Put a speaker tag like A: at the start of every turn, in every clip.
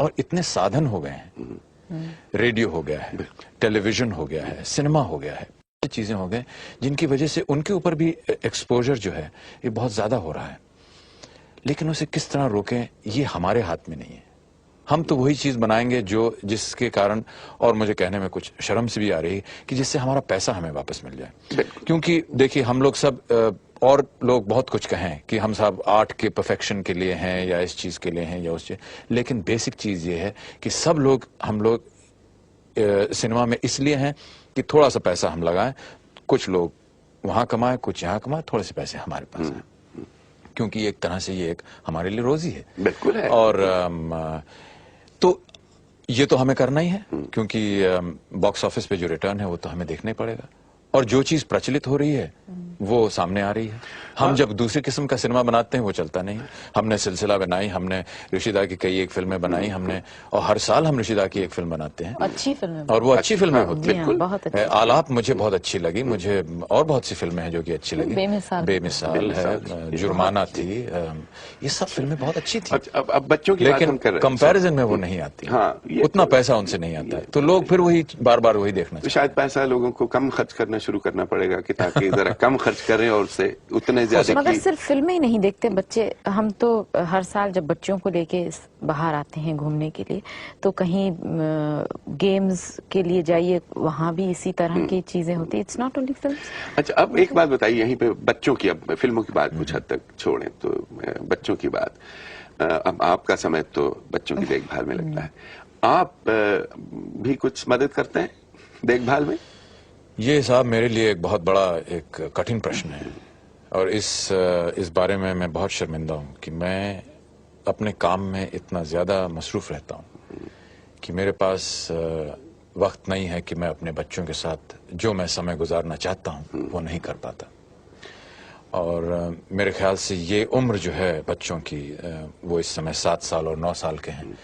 A: और इतने साधन हो गए हैं, रेडियो हो गया है, टेलीविजन हो गया है, सिनेमा हो गया है, चीजें हो गए जिनकी वजह से उनके ऊपर भी एक्सपोजर जो है ये बहुत ज्यादा हो रहा है। लेकिन उसे किस तरह रोकें ये हमारे हाथ में नहीं है। हम तो वही चीज बनाएंगे जिसके कारण, और मुझे कहने में कुछ शर्म से भी आ रही है, कि जिससे हमारा पैसा हमें वापस मिल जाए। क्योंकि देखिए हम लोग सब और लोग बहुत कुछ कहें कि हम सब आर्ट के परफेक्शन के लिए हैं या इस चीज के लिए हैं या उस चीज, लेकिन बेसिक चीज ये है कि सब लोग हम लोग सिनेमा में इसलिए हैं कि थोड़ा सा पैसा हम लगाएं, कुछ लोग वहां कमाएं, कुछ यहां कमाएं, थोड़े से पैसे हमारे पास आए, क्योंकि एक तरह से ये एक हमारे लिए रोजी है।
B: बिल्कुल है।
A: और तो ये तो हमें करना ही है, क्योंकि बॉक्स ऑफिस पे जो रिटर्न है वो तो हमें देखना ही पड़ेगा। और जो चीज प्रचलित हो रही है वो सामने आ रही है। हम जब दूसरी किस्म का सिनेमा बनाते हैं वो चलता नहीं। हमने सिलसिला बनाई, हमने ऋषिदा की कई एक फिल्में बनाई हमने, और हर साल हम ऋषिदा की एक फिल्म बनाते हैं,
C: अच्छी फिल्में,
A: और वो अच्छी फिल्में होती हैं।
C: बिल्कुल बहुत अच्छी।
A: आलाप मुझे बहुत अच्छी लगी, मुझे और बहुत सी फिल्में हैं जो कि अच्छी लगी। बेमिसाल है, जुर्माना थी, ये सब फिल्में बहुत अच्छी थी।
B: अब बच्चों की बात हम कर रहे हैं,
A: कंपैरिजन में वो नहीं आती।
B: हाँ,
A: उतना पैसा उनसे नहीं आता है, तो लोग फिर वही बार बार वही देखना
B: तो शायद पैसा लोगों को कम खर्च करना शुरू करना पड़ेगा कि ताकि जरा कम खर्च करें और उससे उतने ज्यादा।
C: मगर सिर्फ फिल्में ही नहीं देखते बच्चे। हम तो हर साल जब बच्चों को लेके बाहर आते हैं घूमने के लिए, तो कहीं गेम्स के लिए जाइए, वहां भी इसी तरह की चीजें होती है। It's not only film.
B: अच्छा, अब एक बात बताइए यहीं पे बच्चों की, अब फिल्मों की बात कुछ हद तक छोड़ें तो बच्चों की बात, अब आपका समय तो बच्चों की देखभाल में लगता है, आप भी कुछ मदद करते हैं देखभाल में?
A: ये साहब मेरे लिए एक बहुत बड़ा एक कठिन प्रश्न है, और इस बारे में मैं बहुत शर्मिंदा हूं कि मैं अपने काम में इतना ज्यादा मसरूफ रहता हूं कि मेरे पास वक्त नहीं है कि मैं अपने बच्चों के साथ जो मैं समय गुजारना चाहता हूं वो नहीं कर पाता। और मेरे ख्याल से ये उम्र जो है बच्चों की, वो इस समय 7 साल और 9 साल के हैं,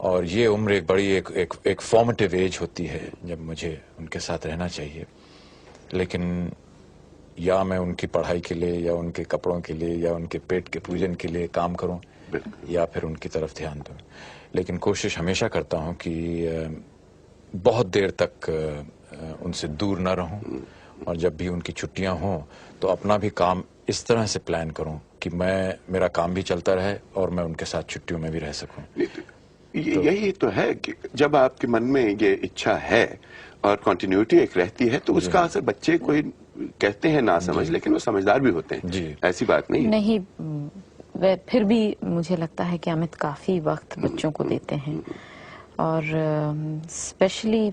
A: और ये उम्र एक बड़ी एक फॉर्मेटिव एज होती है जब मुझे उनके साथ रहना चाहिए। लेकिन या मैं उनकी पढ़ाई के लिए या उनके कपड़ों के लिए या उनके पेट के पूजन के लिए काम करूं, या फिर उनकी तरफ ध्यान दूं। लेकिन कोशिश हमेशा करता हूं कि बहुत देर तक उनसे दूर न रहूं, और जब भी उनकी छुट्टियां हों तो अपना भी काम इस तरह से प्लान करूं कि मेरा काम भी चलता रहे और मैं उनके साथ छुट्टियों में भी रह सकूं।
B: यही तो है कि जब आपके मन में ये इच्छा है और कंटिन्यूटी एक रहती है तो उसका असर बच्चे कोई कहते हैं ना समझ, लेकिन वो समझदार भी होते हैं जी। ऐसी बात नहीं
C: नहीं, वे फिर भी मुझे लगता है कि अमित काफी वक्त बच्चों को देते हैं, और स्पेशली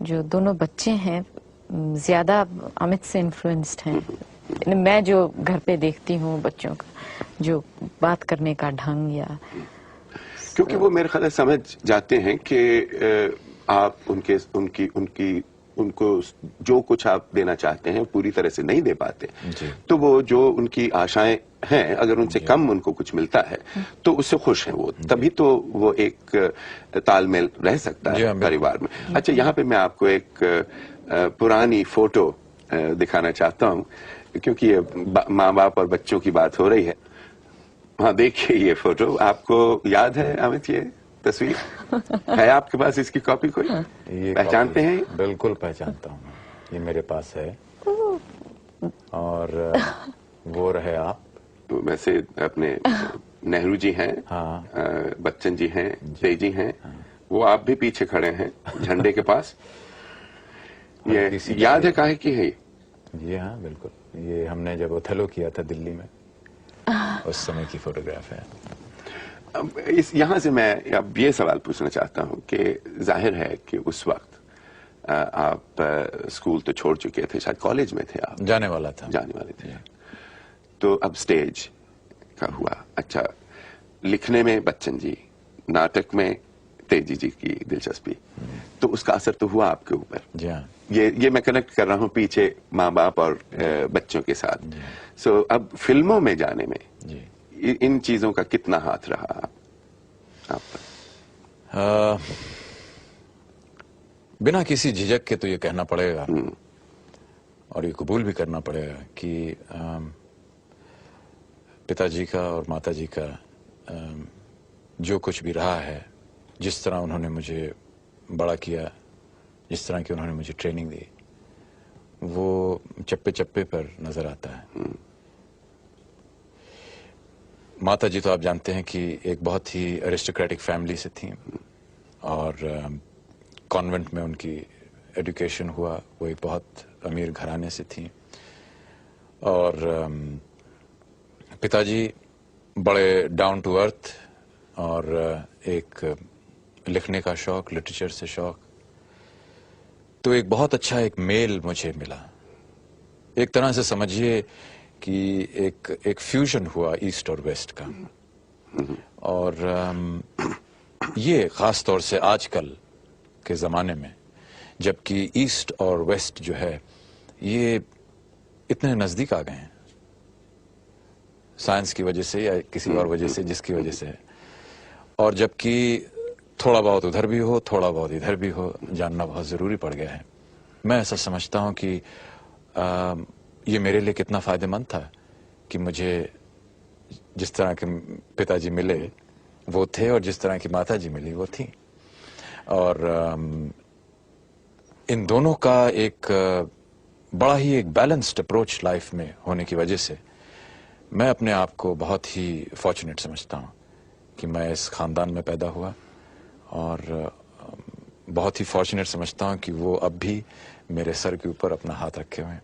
C: जो दोनों बच्चे हैं ज्यादा अमित से इन्फ्लुएंस्ड हैं। मैं जो घर पे देखती हूँ बच्चों का जो बात करने का ढंग, या
B: क्योंकि वो मेरे ख्याल से समझ जाते हैं कि आप उनको जो कुछ आप देना चाहते हैं पूरी तरह से नहीं दे पाते, तो वो जो उनकी आशाएं हैं अगर उनसे कम उनको कुछ मिलता है तो उससे खुश हैं वो, तभी तो वो एक तालमेल रह सकता है परिवार में। अच्छा, यहाँ पे मैं आपको एक पुरानी फोटो दिखाना चाहता हूँ, क्योंकि ये माँ बाप और बच्चों की बात हो रही है। हाँ, देखिए ये फोटो, आपको याद है अमित ये तस्वीर? है आपके पास इसकी कॉपी कोई? पहचानते हैं?
A: बिल्कुल पहचानता हूँ, ये मेरे पास है। और वो रहे आप।
B: वैसे अपने नेहरू जी हैं, हाँ। बच्चन जी हैं, तेजी हैं, हाँ। वो आप भी पीछे खड़े हैं झंडे के पास। ये याद है काहे की है?
A: जी हाँ बिल्कुल, ये हमने जब ओथेलो किया था दिल्ली में उस समय की फोटोग्राफ है।
B: अब यहां से मैं अब ये सवाल पूछना चाहता हूं कि जाहिर है कि उस वक्त आप स्कूल तो छोड़ चुके थे, शायद कॉलेज में थे आप?
A: जाने वाले थे।
B: तो अब स्टेज का हुआ। अच्छा, लिखने में बच्चन जी, नाटक में तेजी जी की दिलचस्पी, तो उसका असर तो हुआ आपके ऊपर।
A: जी हाँ।
B: ये मैं कनेक्ट कर रहा हूं पीछे माँ बाप और बच्चों के साथ। सो अब फिल्मों में जाने में इन चीजों का कितना हाथ रहा आप पर?
A: बिना किसी झिझक के तो ये कहना पड़ेगा और ये कबूल भी करना पड़ेगा कि पिताजी का और माताजी का जो कुछ भी रहा है, जिस तरह उन्होंने मुझे बड़ा किया, जिस तरह की उन्होंने मुझे ट्रेनिंग दी, वो चप्पे चप्पे पर नजर आता है। माता जी तो आप जानते हैं कि एक बहुत ही एरिस्टोक्रेटिक फैमिली से थी और कॉन्वेंट में उनकी एजुकेशन हुआ, वो एक बहुत अमीर घराने से थी। और पिताजी बड़े डाउन टू अर्थ और एक लिखने का शौक, लिटरेचर से शौक, तो एक बहुत अच्छा एक मेल मुझे मिला। एक तरह से समझिए कि एक फ्यूजन हुआ ईस्ट और वेस्ट का। और ये खास तौर से आजकल के ज़माने में, जबकि ईस्ट और वेस्ट जो है ये इतने नज़दीक आ गए हैं, साइंस की वजह से या किसी और वजह से, जिसकी वजह से, और जबकि थोड़ा बहुत उधर भी हो, थोड़ा बहुत इधर भी हो, जानना बहुत ज़रूरी पड़ गया है। मैं ऐसा समझता हूँ कि ये मेरे लिए कितना फ़ायदेमंद था कि मुझे जिस तरह के पिताजी मिले वो थे और जिस तरह की माता जी मिली वो थी। और इन दोनों का एक बड़ा ही एक बैलेंस्ड अप्रोच लाइफ में होने की वजह से मैं अपने आप को बहुत ही फॉर्चुनेट समझता हूँ कि मैं इस ख़ानदान में पैदा हुआ, और बहुत ही फॉर्चुनेट समझता हूँ कि वो अब भी मेरे सर के ऊपर अपना हाथ रखे हुए हैं।